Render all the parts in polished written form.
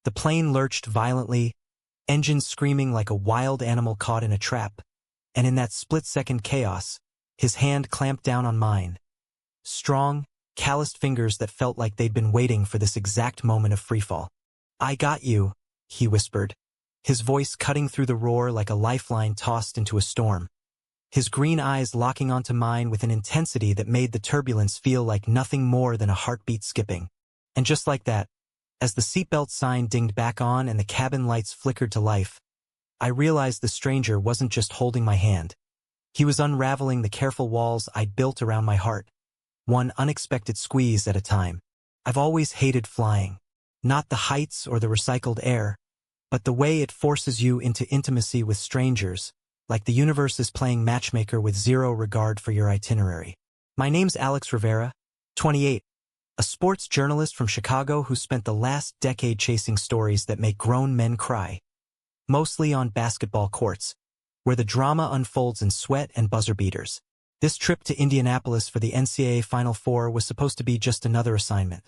The plane lurched violently, engines screaming like a wild animal caught in a trap, and in that split-second chaos, his hand clamped down on mine. Strong, calloused fingers that felt like they'd been waiting for this exact moment of freefall. "I got you," he whispered, his voice cutting through the roar like a lifeline tossed into a storm. His green eyes locking onto mine with an intensity that made the turbulence feel like nothing more than a heartbeat skipping. And just like that, as the seatbelt sign dinged back on and the cabin lights flickered to life, I realized the stranger wasn't just holding my hand. He was unraveling the careful walls I'd built around my heart, one unexpected squeeze at a time. I've always hated flying. Not the heights or the recycled air, but the way it forces you into intimacy with strangers, like the universe is playing matchmaker with zero regard for your itinerary. My name's Alex Rivera, 28, a sports journalist from Chicago who spent the last decade chasing stories that make grown men cry, mostly on basketball courts, where the drama unfolds in sweat and buzzer beaters. This trip to Indianapolis for the NCAA Final Four was supposed to be just another assignment.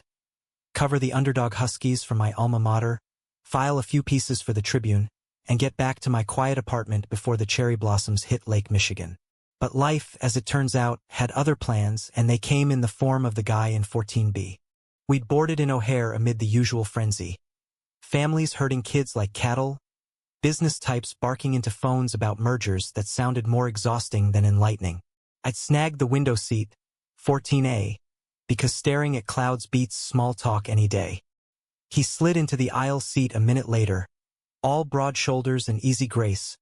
Cover the underdog Huskies from my alma mater, file a few pieces for the Tribune, and get back to my quiet apartment before the cherry blossoms hit Lake Michigan. But life, as it turns out, had other plans, and they came in the form of the guy in 14B. We'd boarded in O'Hare amid the usual frenzy. Families herding kids like cattle, business types barking into phones about mergers that sounded more exhausting than enlightening. I'd snagged the window seat, 14A, because staring at clouds beats small talk any day. He slid into the aisle seat a minute later, all broad shoulders and easy grace,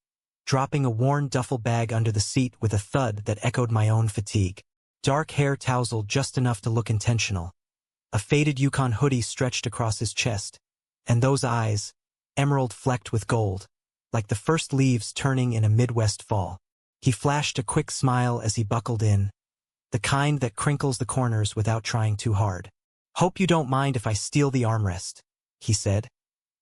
dropping a worn duffel bag under the seat with a thud that echoed my own fatigue. Dark hair tousled just enough to look intentional. A faded Yukon hoodie stretched across his chest, and those eyes, emerald flecked with gold, like the first leaves turning in a Midwest fall. He flashed a quick smile as he buckled in, the kind that crinkles the corners without trying too hard. "Hope you don't mind if I steal the armrest," he said,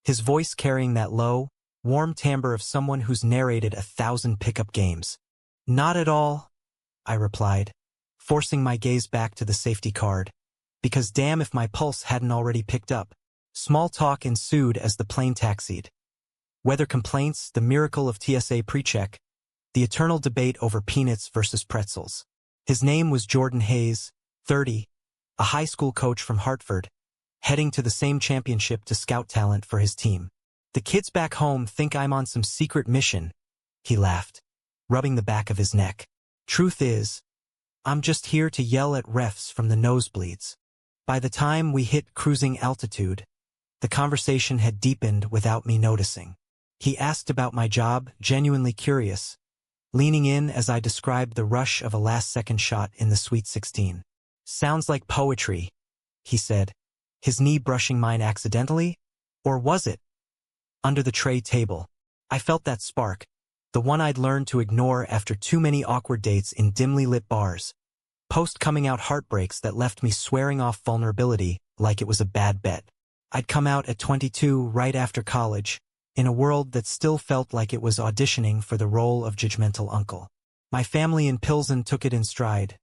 his voice carrying that low, warm timbre of someone who's narrated 1,000 pickup games. "Not at all," I replied, forcing my gaze back to the safety card, because damn if my pulse hadn't already picked up. Small talk ensued as the plane taxied. Weather complaints, the miracle of TSA pre-check, the eternal debate over peanuts versus pretzels. His name was Jordan Hayes, 30, a high school coach from Hartford, heading to the same championship to scout talent for his team. "The kids back home think I'm on some secret mission," he laughed, rubbing the back of his neck. "Truth is, I'm just here to yell at refs from the nosebleeds." By the time we hit cruising altitude, the conversation had deepened without me noticing. He asked about my job, genuinely curious, leaning in as I described the rush of a last-second shot in the Sweet 16. "Sounds like poetry," he said, his knee brushing mine accidentally, or was it? Under the tray table, I felt that spark, the one I'd learned to ignore after too many awkward dates in dimly lit bars, post-coming-out heartbreaks that left me swearing off vulnerability like it was a bad bet. I'd come out at 22 right after college, in a world that still felt like it was auditioning for the role of judgmental uncle. My family in Pilsen took it in stride.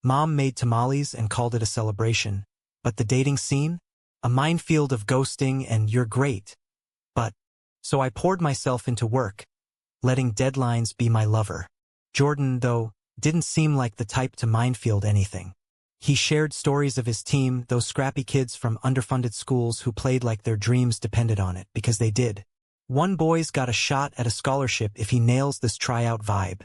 Mom made tamales and called it a celebration, but the dating scene? A minefield of ghosting and "you're great." But, so I poured myself into work, letting deadlines be my lover. Jordan, though, didn't seem like the type to minefield anything. He shared stories of his team, those scrappy kids from underfunded schools who played like their dreams depended on it, because they did. "One boy's got a shot at a scholarship if he nails this tryout vibe,"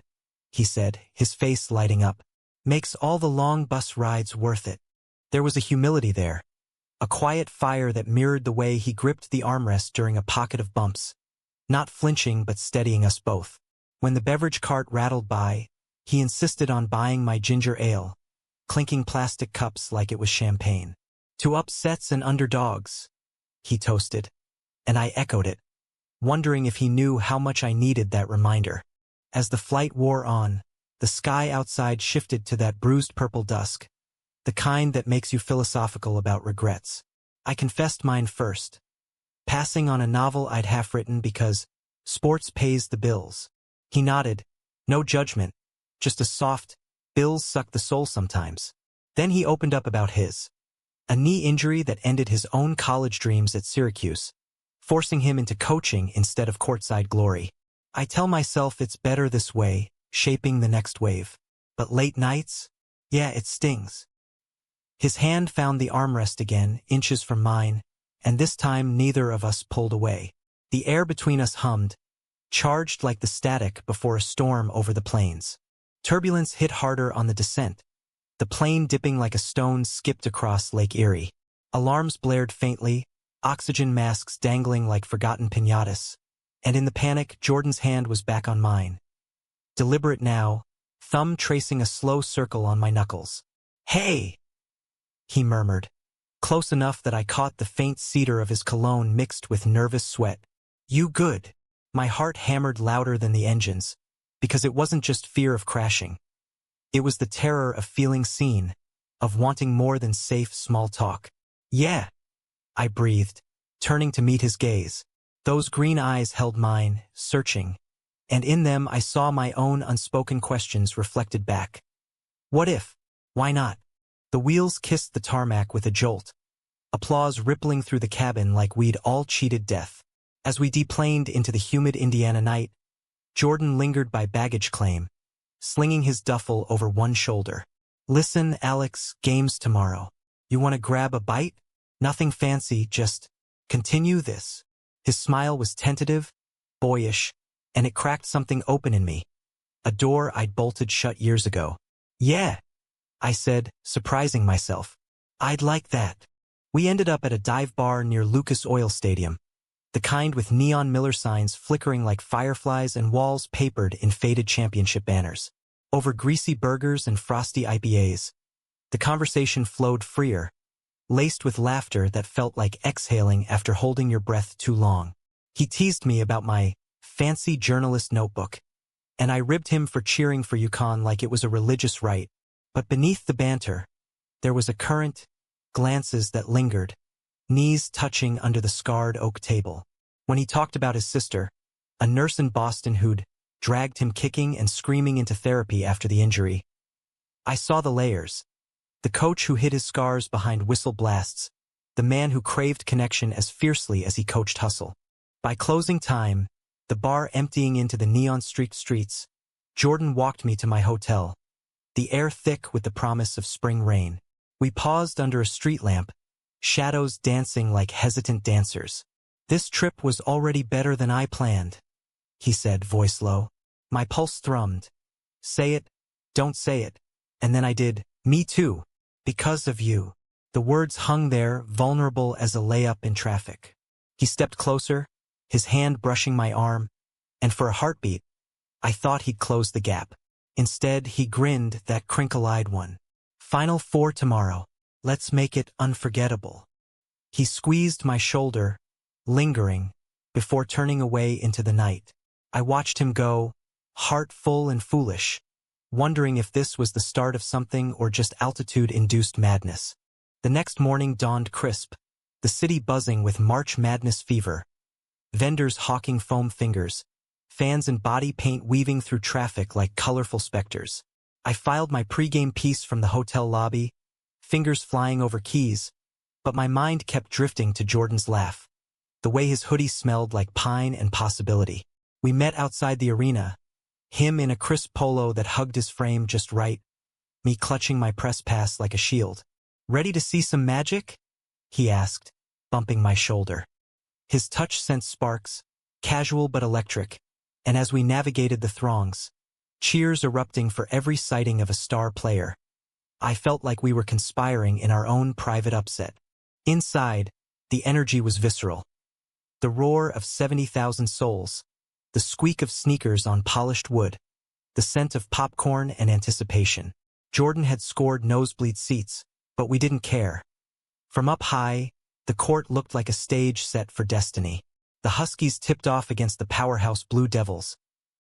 he said, his face lighting up. "Makes all the long bus rides worth it." There was a humility there, a quiet fire that mirrored the way he gripped the armrest during a pocket of bumps, not flinching but steadying us both. When the beverage cart rattled by, he insisted on buying my ginger ale, clinking plastic cups like it was champagne. "To upsets and underdogs," he toasted, and I echoed it, wondering if he knew how much I needed that reminder. As the flight wore on, the sky outside shifted to that bruised purple dusk, the kind that makes you philosophical about regrets. I confessed mine first, passing on a novel I'd half-written because sports pays the bills. He nodded, no judgment, just a soft, "bills suck the soul sometimes." Then he opened up about his, a knee injury that ended his own college dreams at Syracuse, forcing him into coaching instead of courtside glory. I tell myself it's better this way, shaping the next wave. But late nights? Yeah, it stings. His hand found the armrest again, inches from mine, and this time neither of us pulled away. The air between us hummed, charged like the static before a storm over the plains. Turbulence hit harder on the descent. The plane dipping like a stone skipped across Lake Erie. Alarms blared faintly, oxygen masks dangling like forgotten piñatas. And in the panic, Jordan's hand was back on mine. Deliberate now, thumb tracing a slow circle on my knuckles. "Hey!" he murmured, close enough that I caught the faint cedar of his cologne mixed with nervous sweat. "You good?" My heart hammered louder than the engines, because it wasn't just fear of crashing. It was the terror of feeling seen, of wanting more than safe small talk. "Yeah," I breathed, turning to meet his gaze. Those green eyes held mine, searching, and in them I saw my own unspoken questions reflected back. What if? Why not? The wheels kissed the tarmac with a jolt, applause rippling through the cabin like we'd all cheated death. As we deplaned into the humid Indiana night, Jordan lingered by baggage claim, slinging his duffel over one shoulder. "Listen, Alex, game's tomorrow. You want to grab a bite? Nothing fancy, just continue this." His smile was tentative, boyish, and it cracked something open in me. A door I'd bolted shut years ago. "Yeah," I said, surprising myself. "I'd like that." We ended up at a dive bar near Lucas Oil Stadium, the kind with neon Miller signs flickering like fireflies and walls papered in faded championship banners. Over greasy burgers and frosty IPAs, the conversation flowed freer, laced with laughter that felt like exhaling after holding your breath too long. He teased me about my fancy journalist notebook, and I ribbed him for cheering for UConn like it was a religious rite. But beneath the banter, there was a current, glances that lingered, knees touching under the scarred oak table. When he talked about his sister, a nurse in Boston who'd dragged him kicking and screaming into therapy after the injury, I saw the layers. The coach who hid his scars behind whistle blasts, the man who craved connection as fiercely as he coached hustle. By closing time, the bar emptying into the neon-streaked streets, Jordan walked me to my hotel, the air thick with the promise of spring rain. We paused under a street lamp, shadows dancing like hesitant dancers. "This trip was already better than I planned," he said, voice low. My pulse thrummed. "Say it, don't say it." And then I did. "Me too. Because of you." The words hung there, vulnerable as a layup in traffic. He stepped closer, his hand brushing my arm, and for a heartbeat, I thought he'd close the gap. Instead, he grinned, that crinkle-eyed one. "Final four tomorrow. Let's make it unforgettable." He squeezed my shoulder, lingering, before turning away into the night. I watched him go, heart full and foolish, wondering if this was the start of something or just altitude-induced madness. The next morning dawned crisp, the city buzzing with March Madness fever, vendors hawking foam fingers, fans and body paint weaving through traffic like colorful specters. I filed my pregame piece from the hotel lobby, fingers flying over keys, but my mind kept drifting to Jordan's laugh, the way his hoodie smelled like pine and possibility. We met outside the arena, him in a crisp polo that hugged his frame just right, me clutching my press pass like a shield. "Ready to see some magic?" he asked, bumping my shoulder. His touch sent sparks, casual but electric, and as we navigated the throngs, cheers erupting for every sighting of a star player, I felt like we were conspiring in our own private upset. Inside, the energy was visceral. The roar of 70,000 souls, the squeak of sneakers on polished wood, the scent of popcorn and anticipation. Jordan had scored nosebleed seats, but we didn't care. From up high, the court looked like a stage set for destiny. The Huskies tipped off against the powerhouse Blue Devils,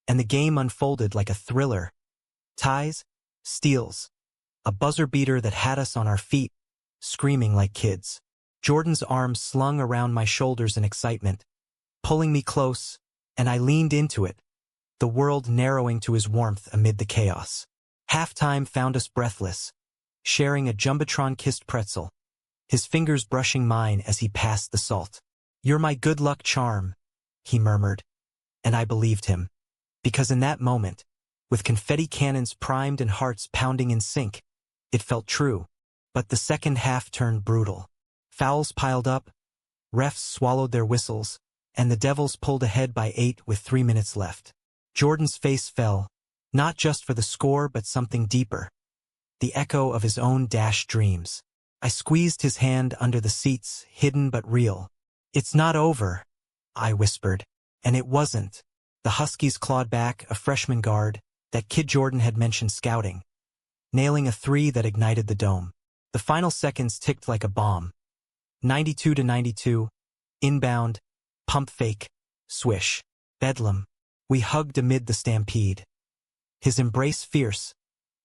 and the game unfolded like a thriller. Ties, steals, a buzzer beater that had us on our feet, screaming like kids. Jordan's arms slung around my shoulders in excitement, pulling me close, and I leaned into it, the world narrowing to his warmth amid the chaos. Halftime found us breathless, sharing a Jumbotron-kissed pretzel, his fingers brushing mine as he passed the salt. "You're my good luck charm," he murmured, and I believed him. Because in that moment, with confetti cannons primed and hearts pounding in sync, it felt true. But the second half turned brutal. Fouls piled up, refs swallowed their whistles, and the Devils pulled ahead by 8 with 3 minutes left. Jordan's face fell, not just for the score but something deeper. The echo of his own dashed dreams. I squeezed his hand under the seats, hidden but real. "It's not over," I whispered. And it wasn't. The Huskies clawed back, a freshman guard, that kid Jordan had mentioned scouting, nailing a 3 that ignited the dome. The final seconds ticked like a bomb. 92-92, inbound, pump fake, swish, bedlam. We hugged amid the stampede. His embrace fierce,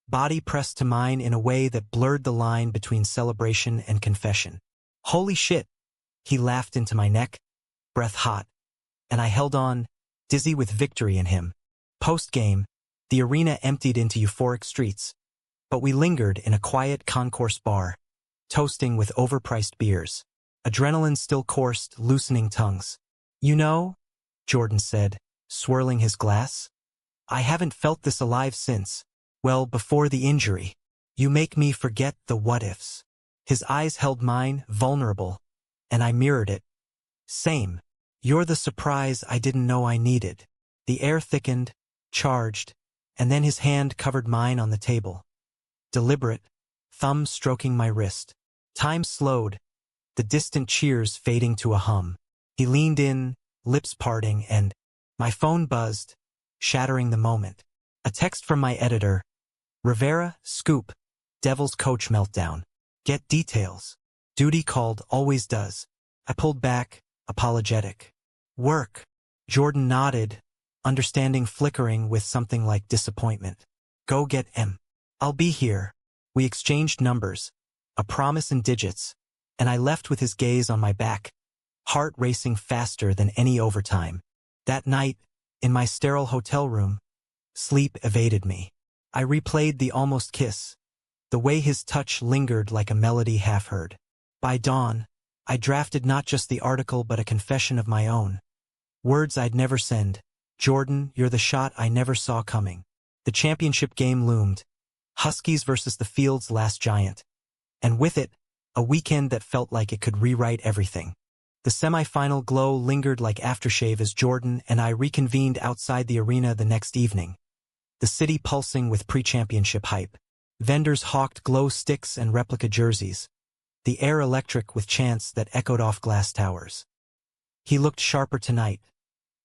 body pressed to mine in a way that blurred the line between celebration and confession. "Holy shit," he laughed into my neck, breath hot, and I held on, dizzy with victory in him. Post-game, the arena emptied into euphoric streets, but we lingered in a quiet concourse bar, toasting with overpriced beers. Adrenaline still coursed, loosening tongues. "You know," Jordan said, swirling his glass, "I haven't felt this alive since, well, before the injury. You make me forget the what-ifs." His eyes held mine, vulnerable, and I mirrored it. "Same. You're the surprise I didn't know I needed." The air thickened, charged, and then his hand covered mine on the table. Deliberate, thumb stroking my wrist. Time slowed, the distant cheers fading to a hum. He leaned in, lips parting, and my phone buzzed, shattering the moment. A text from my editor. "Rivera, scoop, Devils coach meltdown. Get details." Duty called, always does. I pulled back, apologetic. "Work." Jordan nodded, understanding flickering with something like disappointment. "Go get M. I'll be here." We exchanged numbers, a promise in digits, and I left with his gaze on my back, heart racing faster than any overtime. That night, in my sterile hotel room, sleep evaded me. I replayed the almost kiss, the way his touch lingered like a melody half-heard. By dawn, I drafted not just the article but a confession of my own. Words I'd never send. "Jordan, you're the shot I never saw coming." The championship game loomed. Huskies versus the field's last giant. And with it, a weekend that felt like it could rewrite everything. The semifinal glow lingered like aftershave as Jordan and I reconvened outside the arena the next evening. The city pulsing with pre-championship hype. Vendors hawked glow sticks and replica jerseys. The air electric with chants that echoed off glass towers. He looked sharper tonight.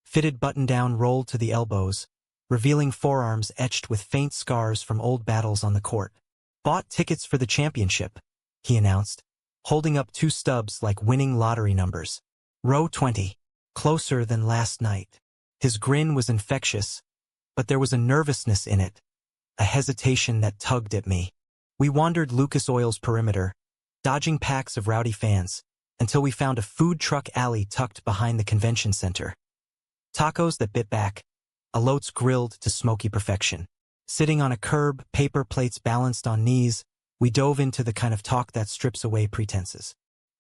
Fitted button-down rolled to the elbows, revealing forearms etched with faint scars from old battles on the court. "Bought tickets for the championship," he announced, holding up 2 stubs like winning lottery numbers. "Row 20. Closer than last night." His grin was infectious, but there was a nervousness in it, a hesitation that tugged at me. We wandered Lucas Oil's perimeter, dodging packs of rowdy fans, until we found a food truck alley tucked behind the convention center. Tacos that bit back, elotes grilled to smoky perfection. Sitting on a curb, paper plates balanced on knees, we dove into the kind of talk that strips away pretenses.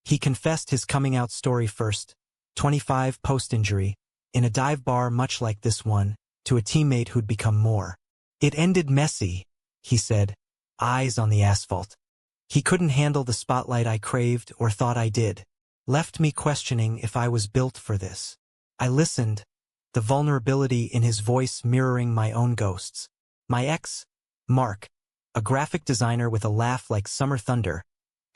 He confessed his coming-out story first, 25 post-injury, in a dive bar much like this one, to a teammate who'd become more. "It ended messy," he said, eyes on the asphalt. He couldn't handle the spotlight I craved or thought I did. Left me questioning if I was built for this. I listened, the vulnerability in his voice mirroring my own ghosts. My ex, Mark, a graphic designer with a laugh like summer thunder,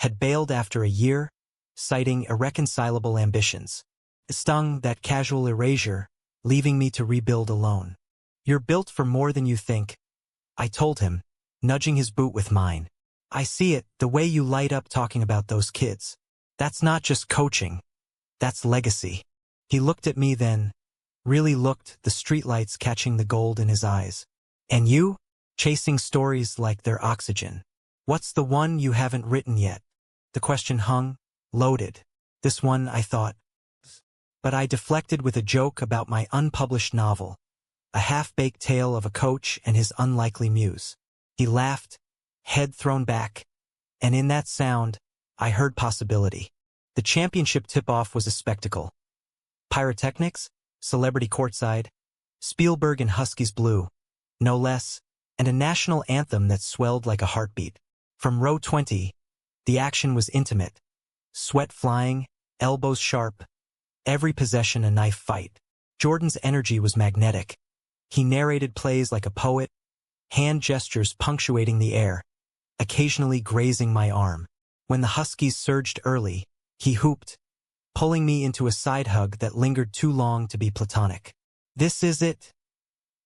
had bailed after a year, citing irreconcilable ambitions. It stung, that casual erasure, leaving me to rebuild alone. "You're built for more than you think," I told him, nudging his boot with mine. "I see it, the way you light up talking about those kids. That's not just coaching. That's legacy." He looked at me then, really looked, the streetlights catching the gold in his eyes. "And you? Chasing stories like they're oxygen. What's the one you haven't written yet?" The question hung, loaded. This one, I thought. But I deflected with a joke about my unpublished novel, a half-baked tale of a coach and his unlikely muse. He laughed, head thrown back, and in that sound, I heard possibility. The championship tip-off was a spectacle. Pyrotechnics, celebrity courtside, Spielberg and Huskies Blue, no less, and a national anthem that swelled like a heartbeat. From row 20, the action was intimate. Sweat flying, elbows sharp, every possession a knife fight. Jordan's energy was magnetic. He narrated plays like a poet, hand gestures punctuating the air, occasionally grazing my arm. When the Huskies surged early, he hooped, pulling me into a side hug that lingered too long to be platonic. "This is it,"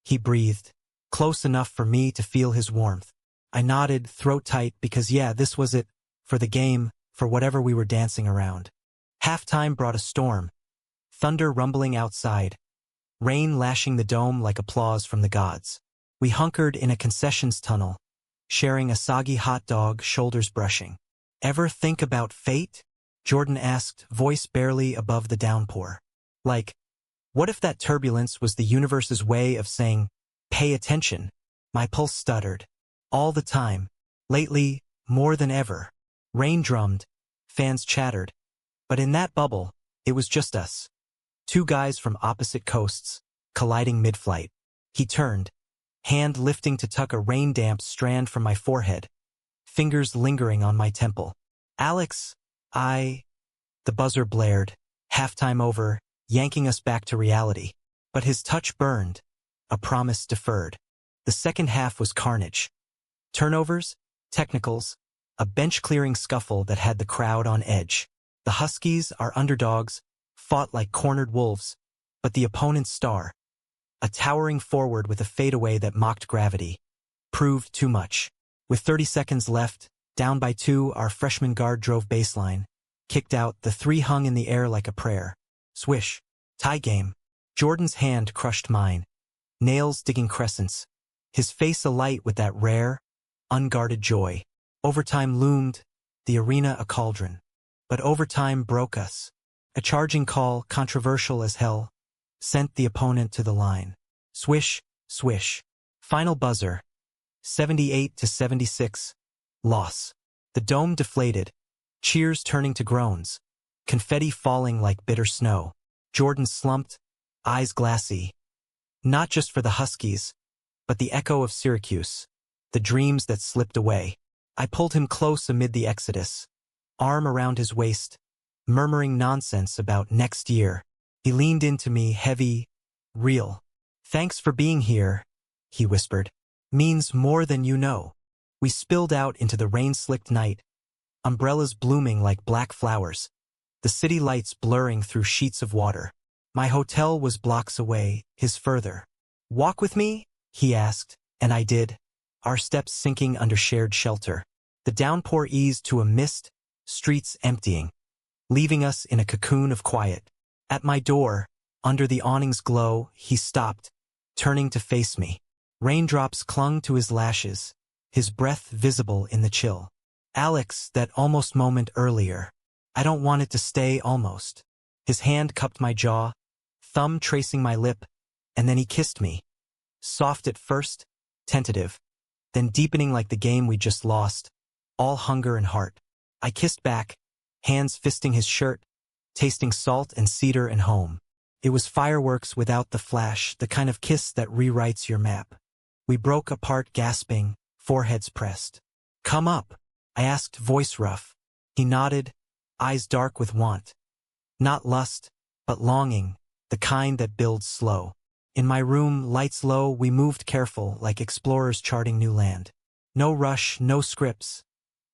he breathed, close enough for me to feel his warmth. I nodded, throat tight, because yeah, this was it, for the game, for whatever we were dancing around. Halftime brought a storm, thunder rumbling outside, rain lashing the dome like applause from the gods. We hunkered in a concessions tunnel, sharing a soggy hot dog, shoulders brushing. "Ever think about fate?" Jordan asked, voice barely above the downpour. Like, what if that turbulence was the universe's way of saying, "Pay attention"? My pulse stuttered. All the time. Lately, more than ever. Rain drummed, fans chattered. But in that bubble, it was just us. Two guys from opposite coasts, colliding mid-flight. He turned, hand lifting to tuck a rain-damp strand from my forehead, fingers lingering on my temple. "Alex, The buzzer blared, halftime over, yanking us back to reality. But his touch burned, a promise deferred. The second half was carnage. Turnovers, technicals, a bench-clearing scuffle that had the crowd on edge. The Huskies, our underdogs, fought like cornered wolves, but the opponent's star, a towering forward with a fadeaway that mocked gravity, proved too much. With 30 seconds left, down by 2, our freshman guard drove baseline, kicked out, the three hung in the air like a prayer. Swish. Tie game. Jordan's hand crushed mine, nails digging crescents, his face alight with that rare, unguarded joy. Overtime loomed, the arena a cauldron. But overtime broke us. A charging call, controversial as hell, sent the opponent to the line. Swish, swish. Final buzzer. 78-76. Loss. The dome deflated, cheers turning to groans, confetti falling like bitter snow. Jordan slumped, eyes glassy. Not just for the Huskies, but the echo of Syracuse, the dreams that slipped away. I pulled him close amid the exodus, arm around his waist, murmuring nonsense about next year. He leaned into me, heavy, real. "Thanks for being here," he whispered. "Means more than you know." We spilled out into the rain-slicked night, umbrellas blooming like black flowers, the city lights blurring through sheets of water. My hotel was blocks away, his further. "Walk with me?" he asked, and I did, our steps sinking under shared shelter. The downpour eased to a mist, streets emptying, leaving us in a cocoon of quiet. At my door, under the awning's glow, he stopped, turning to face me. Raindrops clung to his lashes, his breath visible in the chill. "Alex, that almost moment earlier. I don't want it to stay almost." His hand cupped my jaw, thumb tracing my lip, and then he kissed me. Soft at first, tentative, then deepening like the game we just lost, all hunger and heart. I kissed back, hands fisting his shirt, tasting salt and cedar and home. It was fireworks without the flash, the kind of kiss that rewrites your map. We broke apart gasping, foreheads pressed. "Come up," I asked, voice rough. He nodded, eyes dark with want. Not lust, but longing, the kind that builds slow. In my room, lights low, we moved careful, like explorers charting new land. No rush, no scripts,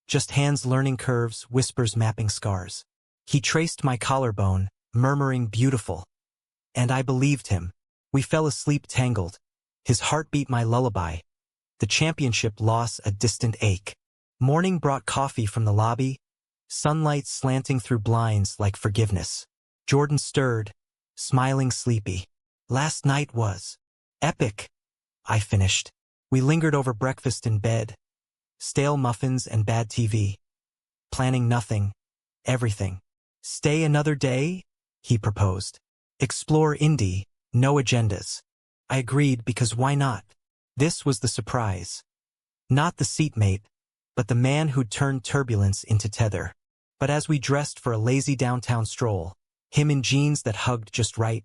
just hands learning curves, whispers mapping scars. He traced my collarbone, murmuring beautiful. And I believed him. We fell asleep tangled, his heartbeat my lullaby, the championship loss a distant ache. Morning brought coffee from the lobby, sunlight slanting through blinds like forgiveness. Jordan stirred, smiling sleepy. "Last night was epic," I finished. We lingered over breakfast in bed, stale muffins and bad TV. Planning nothing, everything. "Stay another day?" he proposed. "Explore Indy, no agendas." I agreed because why not? This was the surprise. Not the seatmate, but the man who'd turned turbulence into tether. But as we dressed for a lazy downtown stroll, Him in jeans that hugged just right,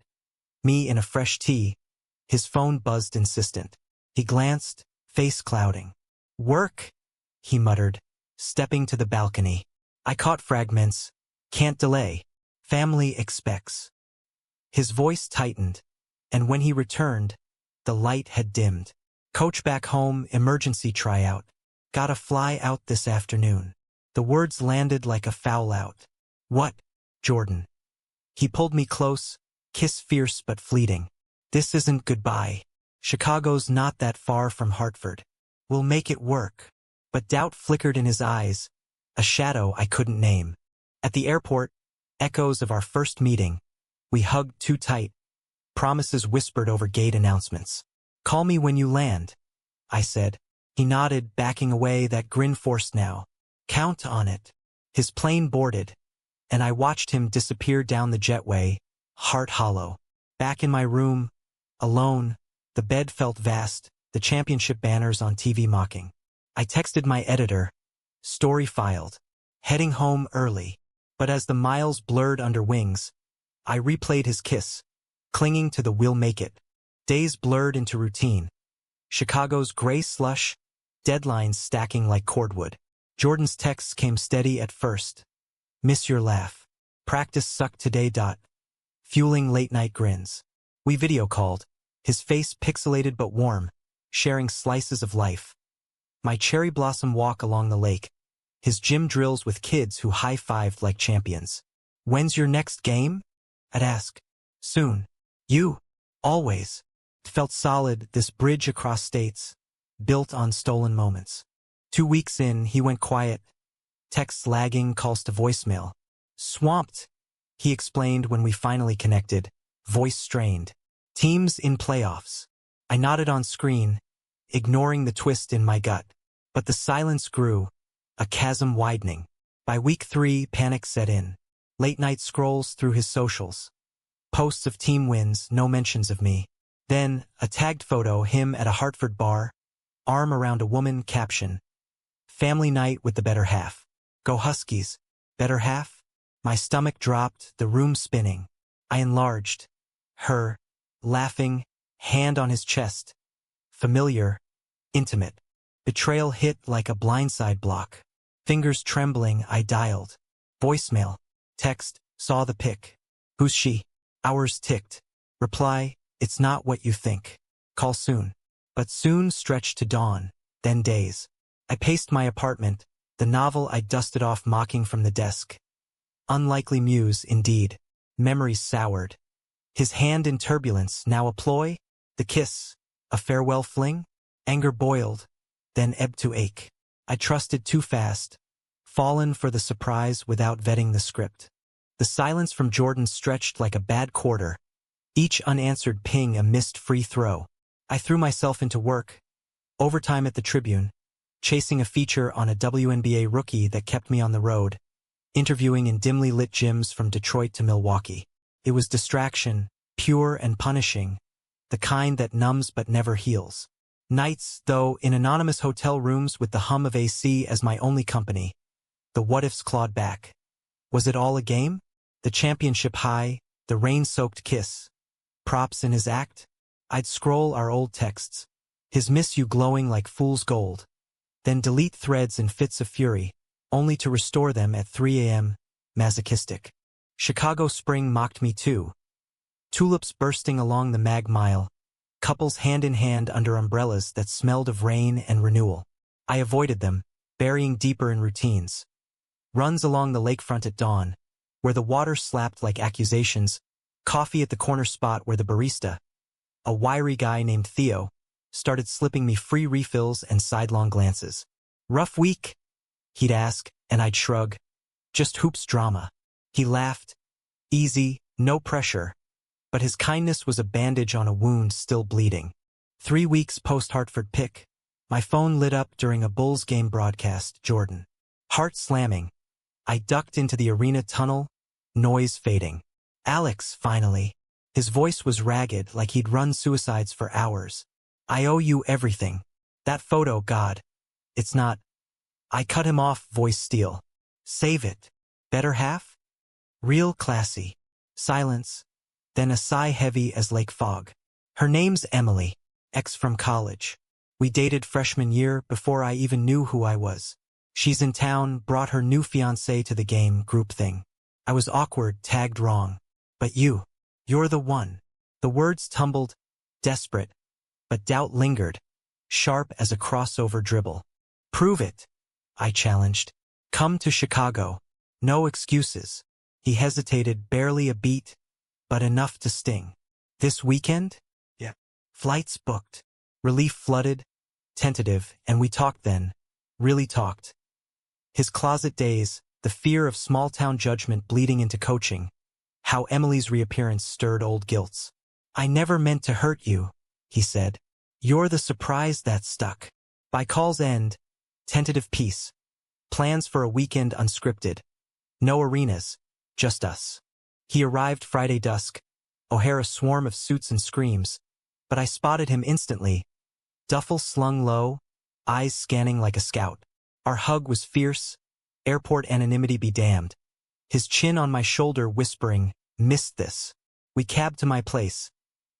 me in a fresh tee. His phone buzzed insistent. He glanced, face clouding. "Work," he muttered, stepping to the balcony. I caught fragments. "Can't delay. Family expects." His voice tightened, and when he returned, the light had dimmed. "Coach back home, emergency tryout. Gotta fly out this afternoon." The words landed like a foul out. "What, Jordan?" He pulled me close, kiss fierce but fleeting. "This isn't goodbye. Chicago's not that far from Hartford. We'll make it work." But doubt flickered in his eyes, a shadow I couldn't name. At the airport, echoes of our first meeting. We hugged too tight, promises whispered over gate announcements. "Call me when you land," I said. He nodded, backing away, that grin forced now. "Count on it." His plane boarded, and I watched him disappear down the jetway, heart hollow. Back in my room, alone, the bed felt vast, the championship banners on TV mocking. I texted my editor, story filed, heading home early. But as the miles blurred under wings, I replayed his kiss, clinging to the "we'll make it." Days blurred into routine. Chicago's gray slush, deadlines stacking like cordwood. Jordan's texts came steady at first. "Miss your laugh. Practice sucked today. Fueling late-night grins." We video called, his face pixelated but warm, sharing slices of life. My cherry blossom walk along the lake, his gym drills with kids who high-fived like champions. "When's your next game?" I'd ask. "Soon. You?" "Always." It felt solid, this bridge across states, built on stolen moments. 2 weeks in, he went quiet. Texts lagging, calls to voicemail. "Swamped," he explained when we finally connected, voice strained. "Teams in playoffs." I nodded on screen, ignoring the twist in my gut. But the silence grew, a chasm widening. By week 3, panic set in. Late-night scrolls through his socials. Posts of team wins, no mentions of me. Then, a tagged photo, him at a Hartford bar, arm around a woman, caption, "Family night with the better half." Go Huskies. Better half? My stomach dropped, the room spinning. I enlarged. Her, laughing, hand on his chest. Familiar, intimate. Betrayal hit like a blindside block. Fingers trembling, I dialed. Voicemail. Text, saw the pic. "Who's she?" Hours ticked. Reply, "It's not what you think. Call soon." But soon stretched to dawn, then days. I paced my apartment, the novel I dusted off mocking from the desk. Unlikely muse, indeed. Memories soured. His hand in turbulence, now a ploy? The kiss, a farewell fling? Anger boiled, then ebbed to ache. I trusted too fast, fallen for the surprise without vetting the script. The silence from Jordan stretched like a bad quarter, each unanswered ping a missed free throw. I threw myself into work, overtime at the Tribune, chasing a feature on a WNBA rookie that kept me on the road, interviewing in dimly lit gyms from Detroit to Milwaukee. It was distraction, pure and punishing, the kind that numbs but never heals. Nights, though, in anonymous hotel rooms with the hum of AC as my only company. The what-ifs clawed back. Was it all a game? The championship high, the rain-soaked kiss. Props in his act? I'd scroll our old texts, his miss you glowing like fool's gold, then delete threads in fits of fury, only to restore them at 3 a.m., masochistic. Chicago spring mocked me too. Tulips bursting along the Mag Mile, couples hand in hand under umbrellas that smelled of rain and renewal. I avoided them, burying deeper in routines. Runs along the lakefront at dawn, where the water slapped like accusations, coffee at the corner spot where the barista, a wiry guy named Theo, started slipping me free refills and sidelong glances. "Rough week?" he'd ask, and I'd shrug. "Just hoops drama." He laughed. Easy, no pressure. But his kindness was a bandage on a wound still bleeding. 3 weeks post-Hartford pick. My phone lit up during a Bulls game broadcast, Jordan. Heart slamming. I ducked into the arena tunnel, noise fading. "Alex, finally." His voice was ragged, like he'd run suicides for hours. "I owe you everything. That photo, God. It's not." I cut him off, voice steel. "Save it. Better half? Real classy." Silence, then a sigh heavy as lake fog. Her name's Emily, ex from college. We dated freshman year before I even knew who I was. She's in town, brought her new fiancé to the game, group thing. I was awkward, tagged wrong. But you're the one. The words tumbled, desperate, but doubt lingered, sharp as a crossover dribble. Prove it, I challenged. Come to Chicago. No excuses. He hesitated, barely a beat, but enough to sting. This weekend? Yeah. Flights booked. Relief flooded, tentative, and we talked then. Really talked. His closet days, the fear of small-town judgment bleeding into coaching. How Emily's reappearance stirred old guilts. I never meant to hurt you, he said. You're the surprise that stuck. By call's end, tentative peace. Plans for a weekend unscripted. No arenas, just us. He arrived Friday dusk, O'Hare a swarm of suits and screams, but I spotted him instantly. Duffel slung low, eyes scanning like a scout. Our hug was fierce, airport anonymity be damned. His chin on my shoulder whispering, missed this. We cabbed to my place,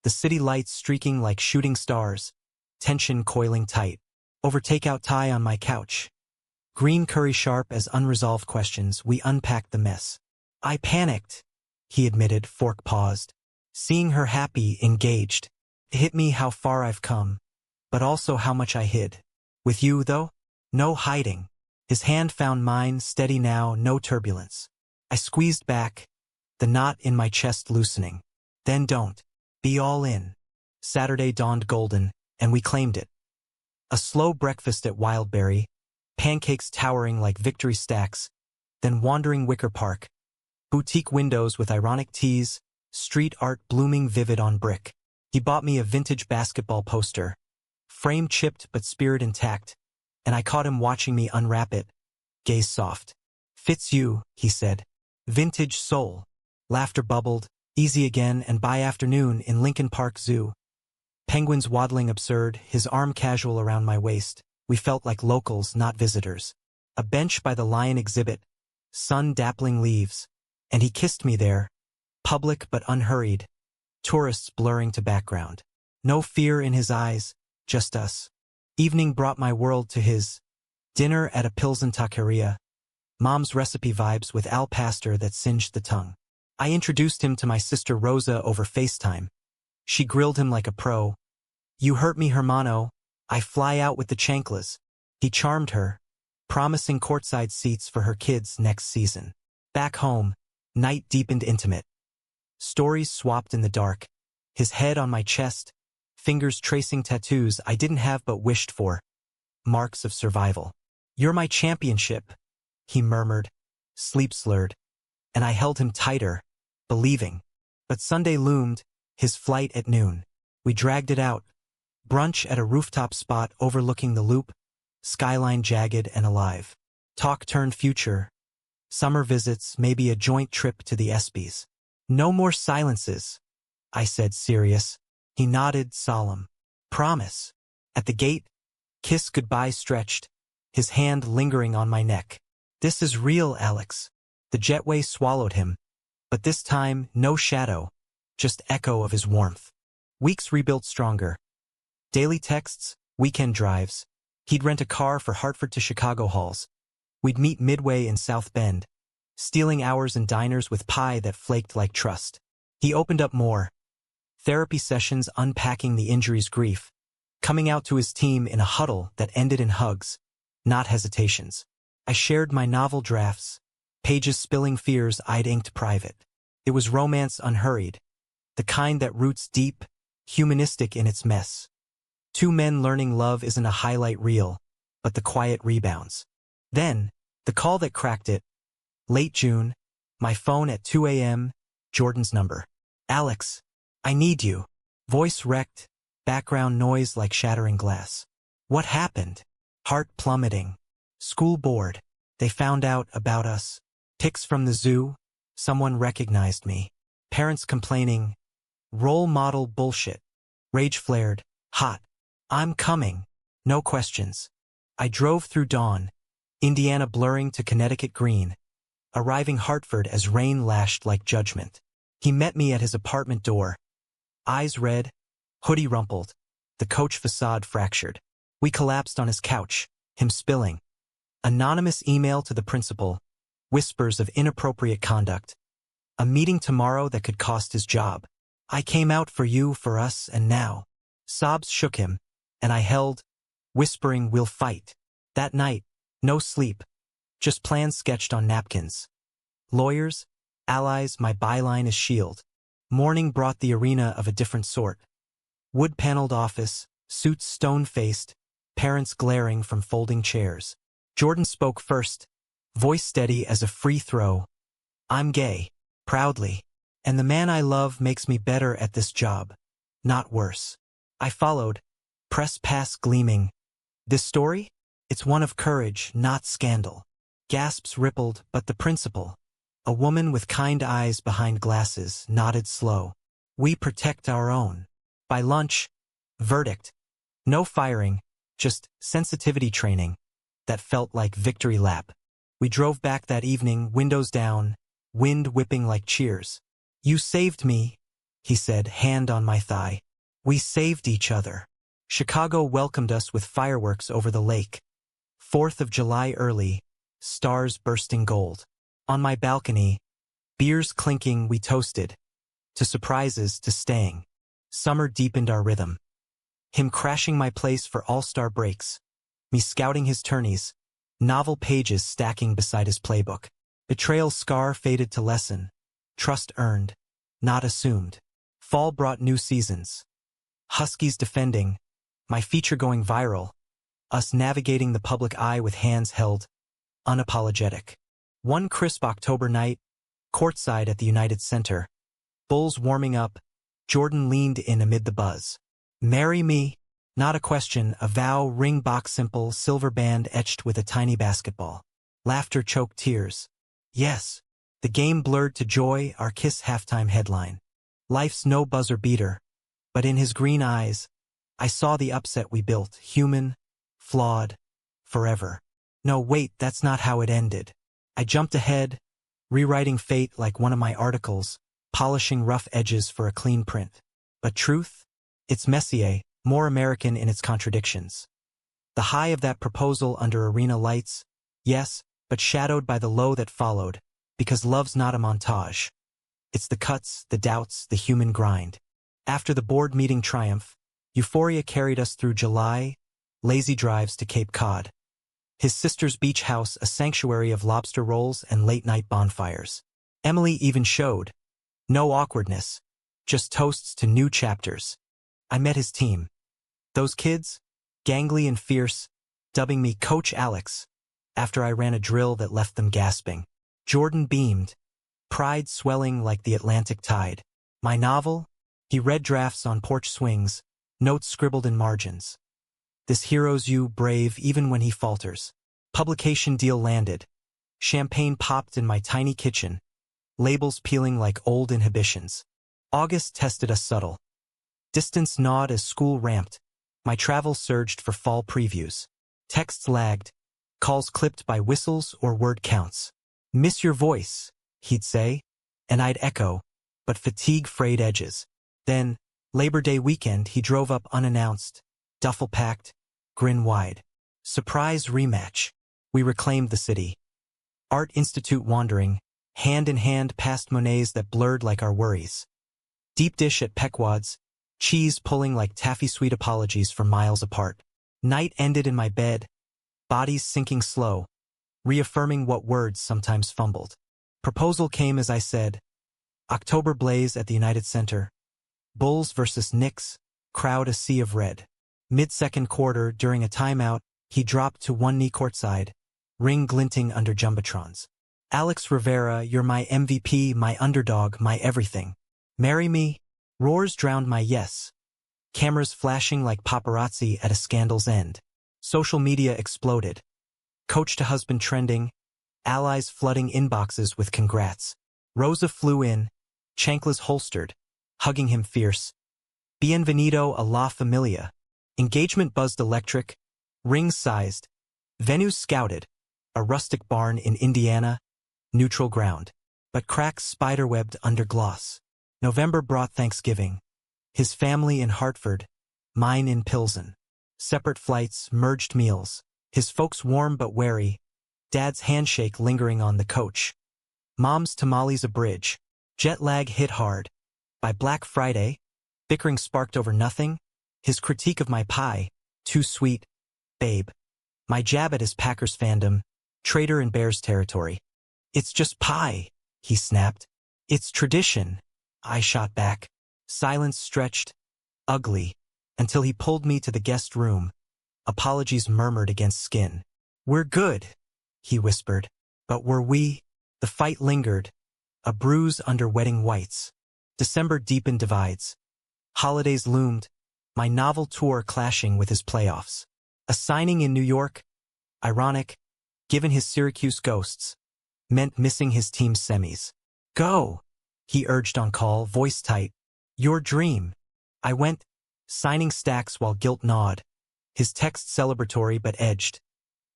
the city lights streaking like shooting stars, tension coiling tight. Over takeout tie on my couch. Green curry sharp as unresolved questions, we unpacked the mess. I panicked, he admitted, fork paused. Seeing her happy, engaged. It hit me how far I've come, but also how much I hid. With you, though? No hiding. His hand found mine, steady now, no turbulence. I squeezed back, the knot in my chest loosening. Then don't. Be all in. Saturday dawned golden, and we claimed it. A slow breakfast at Wildberry, pancakes towering like victory stacks, then wandering Wicker Park, boutique windows with ironic teas, street art blooming vivid on brick. He bought me a vintage basketball poster, frame chipped but spirit intact, and I caught him watching me unwrap it, gaze soft. Fits you, he said. Vintage soul. Laughter bubbled, easy again, and by afternoon in Lincoln Park Zoo. Penguins waddling absurd, his arm casual around my waist. We felt like locals, not visitors. A bench by the lion exhibit, sun dappling leaves, and he kissed me there, public but unhurried, tourists blurring to background. No fear in his eyes, just us. Evening brought my world to his. Dinner at a Pilsen taqueria. Mom's recipe vibes with al pastor that singed the tongue. I introduced him to my sister Rosa over FaceTime. She grilled him like a pro. You hurt me, hermano. I fly out with the chanclas. He charmed her, promising courtside seats for her kids next season. Back home, night deepened intimate. Stories swapped in the dark. His head on my chest, fingers tracing tattoos I didn't have but wished for. Marks of survival. You're my championship, he murmured, sleep slurred, and I held him tighter, believing. But Sunday loomed, his flight at noon. We dragged it out. Brunch at a rooftop spot overlooking the loop, skyline jagged and alive. Talk turned future. Summer visits, maybe a joint trip to the ESPYs. No more silences, I said, serious. He nodded, solemn. Promise. At the gate, kiss goodbye stretched, his hand lingering on my neck. This is real, Alex. The jetway swallowed him, but this time no shadow, just echo of his warmth. Weeks rebuilt stronger. Daily texts, weekend drives. He'd rent a car for Hartford to Chicago halls. We'd meet midway in South Bend, stealing hours in diners with pie that flaked like trust. He opened up more. Therapy sessions unpacking the injury's grief, coming out to his team in a huddle that ended in hugs, not hesitations. I shared my novel drafts, pages spilling fears I'd inked private. It was romance unhurried, the kind that roots deep, humanistic in its mess. Two men learning love isn't a highlight reel, but the quiet rebounds. Then, the call that cracked it. Late June, my phone at 2 a.m., Jordan's number. Alex, I need you. Voice wrecked, background noise like shattering glass. What happened? Heart plummeting. School board. They found out about us. Pics from the zoo. Someone recognized me. Parents complaining. Role model bullshit. Rage flared. Hot. I'm coming. No questions. I drove through dawn. Indiana blurring to Connecticut green. Arriving Hartford as rain lashed like judgment. He met me at his apartment door, eyes red, hoodie rumpled, the coach facade fractured. We collapsed on his couch, him spilling. Anonymous email to the principal, whispers of inappropriate conduct. A meeting tomorrow that could cost his job. I came out for you, for us, and now. Sobs shook him, and I held, whispering, we'll fight. That night, no sleep, just plans sketched on napkins. Lawyers, allies, my byline is SHIELD. Morning brought the arena of a different sort. Wood-paneled office, suits stone-faced, parents glaring from folding chairs. Jordan spoke first, voice steady as a free throw. I'm gay, proudly, and the man I love makes me better at this job, not worse. I followed, press pass gleaming. This story? It's one of courage, not scandal. Gasps rippled, but the principal, a woman with kind eyes behind glasses, nodded slow. We protect our own. By lunch, verdict. No firing, just sensitivity training. That felt like victory lap. We drove back that evening, windows down, wind whipping like cheers. You saved me, he said, hand on my thigh. We saved each other. Chicago welcomed us with fireworks over the lake. 4th of July early, stars bursting gold. On my balcony, beers clinking, we toasted. To surprises, to staying. Summer deepened our rhythm. Him crashing my place for all-star breaks. Me scouting his tourneys. Novel pages stacking beside his playbook. Betrayal scar faded to lesson. Trust earned, not assumed. Fall brought new seasons. Huskies defending. My feature going viral. Us navigating the public eye with hands held. Unapologetic. One crisp October night, courtside at the United Center. Bulls warming up, Jordan leaned in amid the buzz. Marry me? Not a question, a vow, ring box simple, silver band etched with a tiny basketball. Laughter choked tears. Yes. The game blurred to joy, our kiss halftime headline. Life's no buzzer beater, but in his green eyes, I saw the upset we built, human, flawed, forever. No, wait, that's not how it ended. I jumped ahead, rewriting fate like one of my articles, polishing rough edges for a clean print. But truth? It's Messier, more American in its contradictions. The high of that proposal under arena lights, yes, but shadowed by the low that followed, because love's not a montage. It's the cuts, the doubts, the human grind. After the board meeting triumph, euphoria carried us through July, lazy drives to Cape Cod. His sister's beach house a sanctuary of lobster rolls and late-night bonfires. Emily even showed. No awkwardness, just toasts to new chapters. I met his team. Those kids, gangly and fierce, dubbing me Coach Alex, after I ran a drill that left them gasping. Jordan beamed, pride swelling like the Atlantic tide. My novel? He read drafts on porch swings, notes scribbled in margins. This hero's you, brave even when he falters. Publication deal landed. Champagne popped in my tiny kitchen. Labels peeling like old inhibitions. August tested us subtle. Distance gnawed as school ramped. My travel surged for fall previews. Texts lagged. Calls clipped by whistles or word counts. Miss your voice, he'd say, and I'd echo, but fatigue frayed edges. Then, Labor Day weekend, he drove up unannounced, duffel packed, grin wide. Surprise rematch. We reclaimed the city. Art Institute wandering, hand in hand past Monets that blurred like our worries. Deep dish at Pequod's, cheese pulling like taffy sweet apologies for miles apart. Night ended in my bed, bodies sinking slow, reaffirming what words sometimes fumbled. Proposal came as I said. October blaze at the United Center. Bulls versus Knicks, crowd a sea of red. Mid-second quarter, during a timeout, he dropped to one knee courtside, ring glinting under jumbotrons. Alex Rivera, you're my MVP, my underdog, my everything. Marry me? Roars drowned my yes. Cameras flashing like paparazzi at a scandal's end. Social media exploded. Coach to husband trending, allies flooding inboxes with congrats. Rosa flew in, chanclas holstered, hugging him fierce. Bienvenido a la familia. Engagement buzzed electric, rings sized. Venues scouted, a rustic barn in Indiana, neutral ground. But cracks spiderwebbed under gloss. November brought Thanksgiving. His family in Hartford, mine in Pilsen. Separate flights, merged meals. His folks warm but wary. Dad's handshake lingering on the coach. Mom's tamales a bridge. Jet lag hit hard. By Black Friday, bickering sparked over nothing. His critique of my pie, too sweet, babe. My jab at his Packers fandom, traitor in Bears territory. It's just pie, he snapped. It's tradition, I shot back. Silence stretched, ugly, until he pulled me to the guest room. Apologies murmured against skin. We're good, he whispered. But were we? The fight lingered, a bruise under wedding whites. December deepened divides. Holidays loomed, my novel tour clashing with his playoffs. A signing in New York, ironic, given his Syracuse ghosts, meant missing his team's semis. Go, he urged on call, voice tight. Your dream. I went, signing stacks while guilt gnawed. His text celebratory but edged.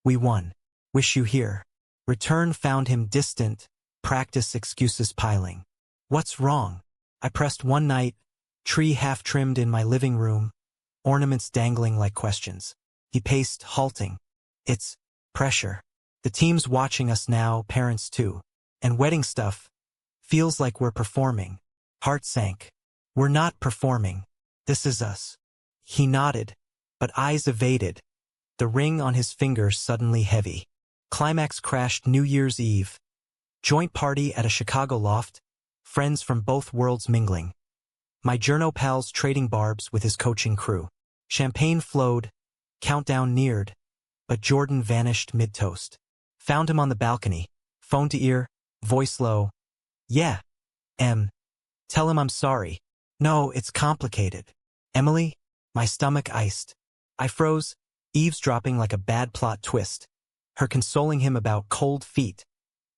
We won. Wish you here. Return found him distant, practice excuses piling. What's wrong? I pressed one night, tree half trimmed in my living room, ornaments dangling like questions. He paced, halting. It's pressure. The team's watching us now, parents too. And wedding stuff. Feels like we're performing. Heart sank. We're not performing. This is us. He nodded, but eyes evaded. The ring on his finger suddenly heavy. Climax crashed New Year's Eve. Joint party at a Chicago loft. Friends from both worlds mingling. My journo pals trading barbs with his coaching crew. Champagne flowed. Countdown neared. But Jordan vanished mid-toast. Found him on the balcony. Phone to ear. Voice low. Yeah. Tell him I'm sorry. No, it's complicated. Emily? My stomach iced. I froze, eavesdropping like a bad plot twist. Her consoling him about cold feet.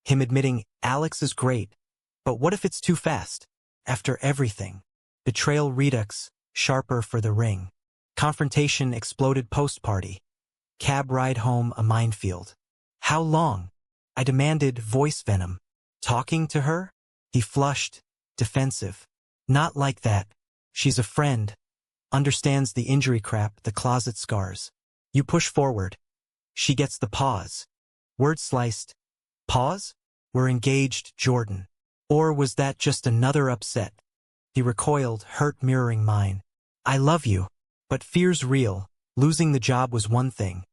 Him admitting, Alex is great. But what if it's too fast? After everything. Betrayal redux, sharper for the ring. Confrontation exploded post-party. Cab ride home a minefield. How long? I demanded, voice venom. Talking to her? He flushed, defensive. Not like that. She's a friend. Understands the injury crap, the closet scars. You push forward. She gets the pause. Word sliced. Pause? We're engaged, Jordan. Or was that just another upset? He recoiled, hurt mirroring mine. I love you. But fear's real. Losing the job was one thing.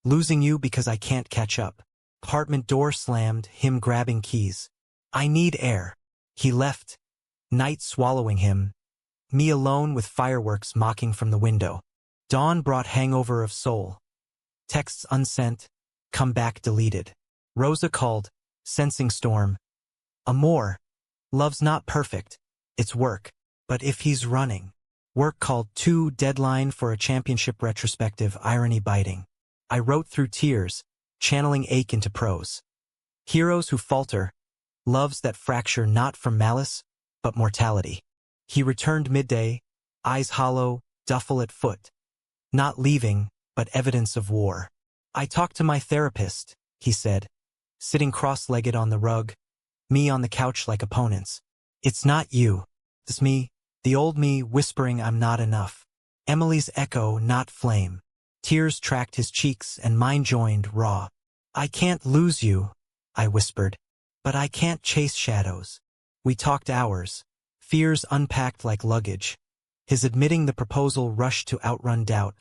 Losing you because I can't catch up. Apartment door slammed, him grabbing keys. I need air. He left. Night swallowing him. Me alone with fireworks mocking from the window. Dawn brought hangover of soul. Texts unsent. Come back deleted. Rosa called, sensing storm. Amor. Love's not perfect. It's work. But if he's running. Work called 2 deadline for a championship retrospective, irony biting. I wrote through tears, channeling ache into prose. Heroes who falter. Loves that fracture not from malice, but mortality. He returned midday, eyes hollow, duffel at foot. Not leaving, but evidence of war. I talked to my therapist, he said, sitting cross-legged on the rug, me on the couch like opponents. It's not you. It's me, the old me whispering I'm not enough. Emily's echo, not flame. Tears tracked his cheeks and mine joined, raw. I can't lose you, I whispered. But I can't chase shadows. We talked hours. Fears unpacked like luggage. His admitting the proposal rushed to outrun doubt.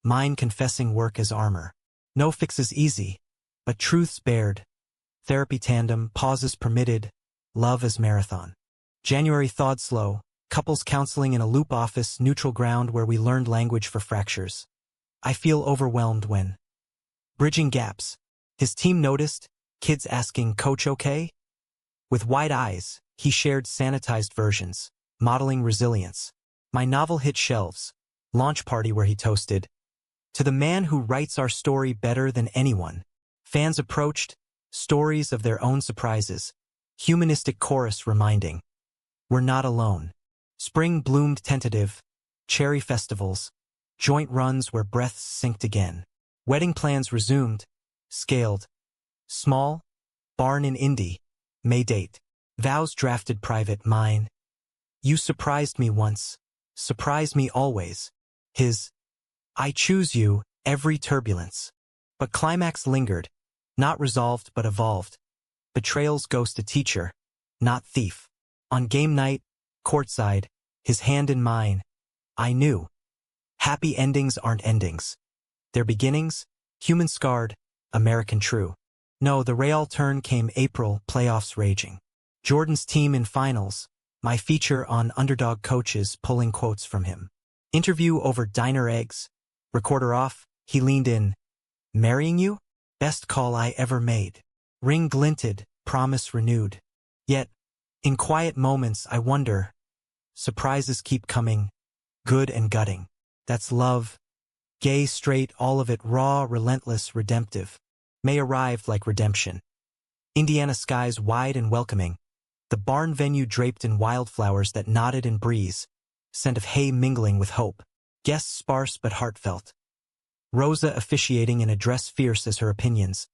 Mine confessing work as armor. No fixes easy, but truths bared. Therapy tandem, pauses permitted. Love as marathon. January thawed slow. Couples counseling in a loop office, neutral ground where we learned language for fractures. I feel overwhelmed when. Bridging gaps. His team noticed. Kids asking, Coach okay? With wide eyes, he shared sanitized versions, modeling resilience. My novel hit shelves. Launch party where he toasted. To the man who writes our story better than anyone. Fans approached, stories of their own surprises. Humanistic chorus reminding. We're not alone. Spring bloomed tentative. Cherry festivals. Joint runs where breaths synced again. Wedding plans resumed. Scaled. Small, barn in Indy, May date. Vows drafted private, mine. You surprised me once. Surprise me always. His, I choose you, every turbulence. But climax lingered, not resolved but evolved. Betrayal's ghost a teacher, not thief. On game night, courtside, his hand in mine, I knew. Happy endings aren't endings. They're beginnings, human scarred, American true. No, the Real turn came April, playoffs raging. Jordan's team in finals, my feature on underdog coaches pulling quotes from him. Interview over diner eggs. Recorder off, he leaned in. Marrying you? Best call I ever made. Ring glinted, promise renewed. Yet, in quiet moments I wonder, surprises keep coming, good and gutting. That's love. Gay, straight, all of it raw, relentless, redemptive. May arrived like redemption. Indiana skies wide and welcoming. The barn venue draped in wildflowers that nodded in breeze. Scent of hay mingling with hope. Guests sparse but heartfelt. Rosa officiating in a dress fierce as her opinions.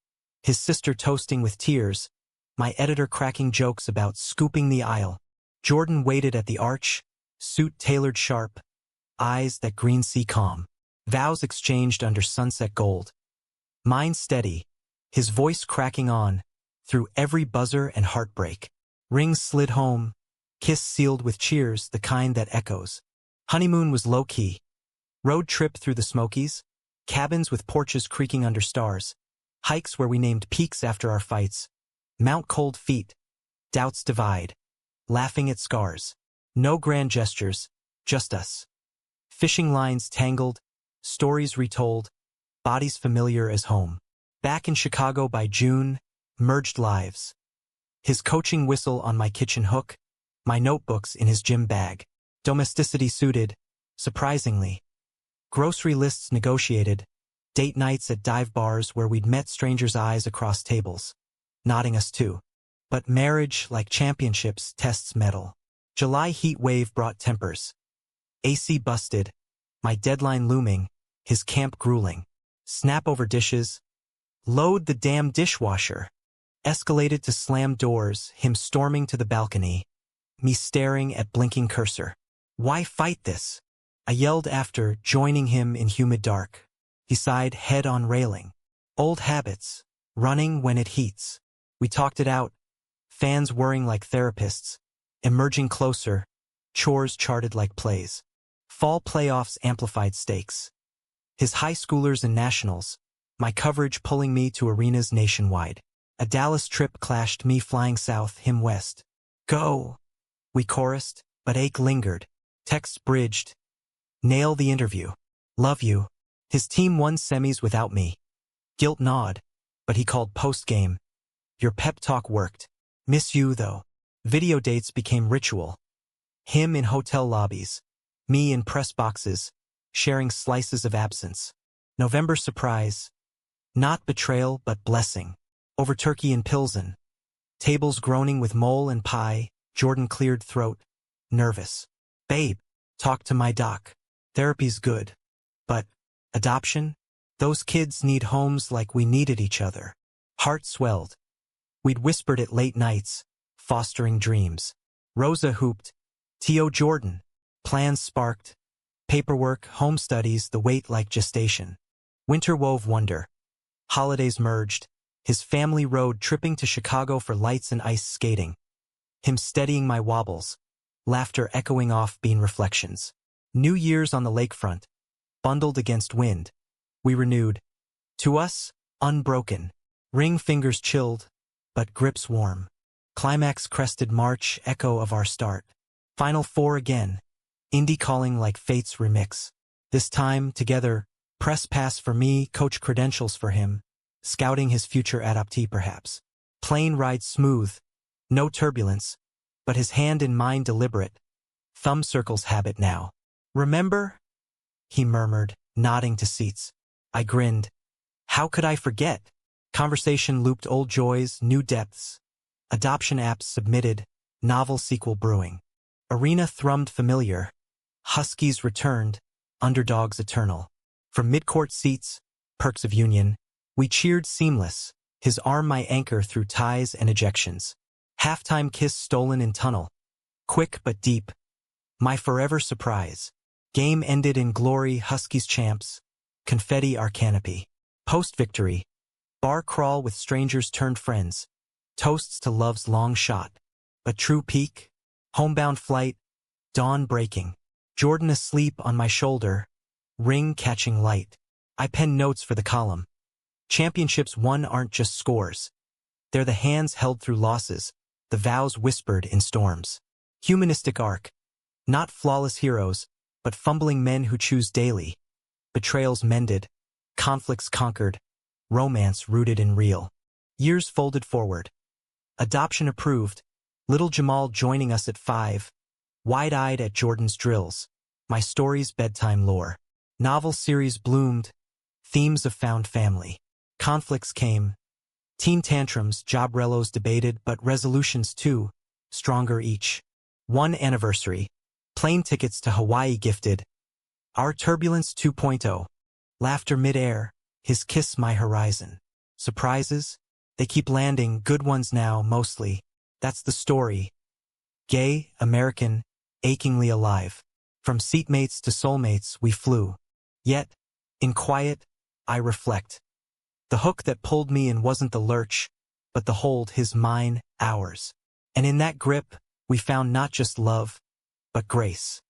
His sister toasting with tears. My editor cracking jokes about scooping the aisle. Jordan waited at the arch, suit tailored sharp. Eyes that green sea calm. Vows exchanged under sunset gold. Mind steady. His voice cracking on, through every buzzer and heartbreak. Rings slid home, kiss sealed with cheers, the kind that echoes. Honeymoon was low-key. Road trip through the Smokies, cabins with porches creaking under stars, hikes where we named peaks after our fights, mount cold feet, doubts divide, laughing at scars. No grand gestures, just us. Fishing lines tangled, stories retold, bodies familiar as home. Back in Chicago by June, merged lives. His coaching whistle on my kitchen hook, my notebooks in his gym bag. Domesticity suited, surprisingly. Grocery lists negotiated, date nights at dive bars where we'd met strangers' eyes across tables, nodding us to. But marriage, like championships, tests metal. July heat wave brought tempers. AC busted, my deadline looming, his camp grueling. Snap over dishes. Load the damn dishwasher. Escalated to slam doors, him storming to the balcony. Me staring at blinking cursor. Why fight this? I yelled after, joining him in humid dark. He sighed, head on railing. Old habits, running when it heats. We talked it out, fans whirring like therapists, emerging closer, chores charted like plays. Fall playoffs amplified stakes. His high schoolers and nationals, my coverage pulling me to arenas nationwide. A Dallas trip clashed, me flying south, him west. Go! We chorused, but ache lingered. Texts bridged. Nail the interview. Love you. His team won semis without me. Guilt gnawed, but he called post-game. Your pep talk worked. Miss you, though. Video dates became ritual. Him in hotel lobbies. Me in press boxes, sharing slices of absence. November surprise. Not betrayal, but blessing. Over turkey and Pilsen. Tables groaning with mole and pie, Jordan cleared throat. Nervous. Babe, talk to my doc. Therapy's good. But, adoption? Those kids need homes like we needed each other. Heart swelled. We'd whispered it late nights, fostering dreams. Rosa hooped. T.O. Jordan. Plans sparked. Paperwork, home studies, the weight like gestation. Winter wove wonder. Holidays merged. His family road tripping to Chicago for lights and ice skating. Him steadying my wobbles. Laughter echoing off bean reflections. New Year's on the lakefront. Bundled against wind. We renewed. To us, unbroken. Ring fingers chilled, but grips warm. Climax crested March, echo of our start. Final four again. Indie calling like fate's remix. This time, together, press pass for me, coach credentials for him. Scouting his future adoptee perhaps. Plane ride smooth, no turbulence, but his hand in mine deliberate. Thumb circles habit now. Remember? He murmured, nodding to seats. I grinned. How could I forget? Conversation looped old joys, new depths. Adoption apps submitted, novel sequel brewing. Arena thrummed familiar. Huskies returned, underdogs eternal. From midcourt seats, perks of union, we cheered seamless, his arm my anchor through ties and ejections. Halftime kiss stolen in tunnel. Quick but deep, My forever surprise. Game ended in glory, Huskies champs. Confetti our canopy. Post-victory. Bar crawl with strangers turned friends. Toasts to love's long shot. A true peak. Homebound flight. Dawn breaking. Jordan asleep on my shoulder. Ring catching light. I pen notes for the column. Championships won aren't just scores. They're the hands held through losses, the vows whispered in storms. Humanistic arc. Not flawless heroes, but fumbling men who choose daily. Betrayals mended, conflicts conquered, romance rooted in real. Years folded forward. Adoption approved, little Jamal joining us at 5, wide-eyed at Jordan's drills. My story's bedtime lore. Novel series bloomed, themes of found family. Conflicts came, teen tantrums, job relos debated, but resolutions too, stronger each. 1 anniversary, plane tickets to Hawaii gifted. Our turbulence 2.0, laughter midair, his kiss my horizon. Surprises? They keep landing, good ones now, mostly. That's the story. Gay, American, achingly alive. From seatmates to soulmates, we flew. Yet, in quiet, I reflect. The hook that pulled me in wasn't the lurch, but the hold, his, mine, ours. And in that grip, we found not just love, but grace.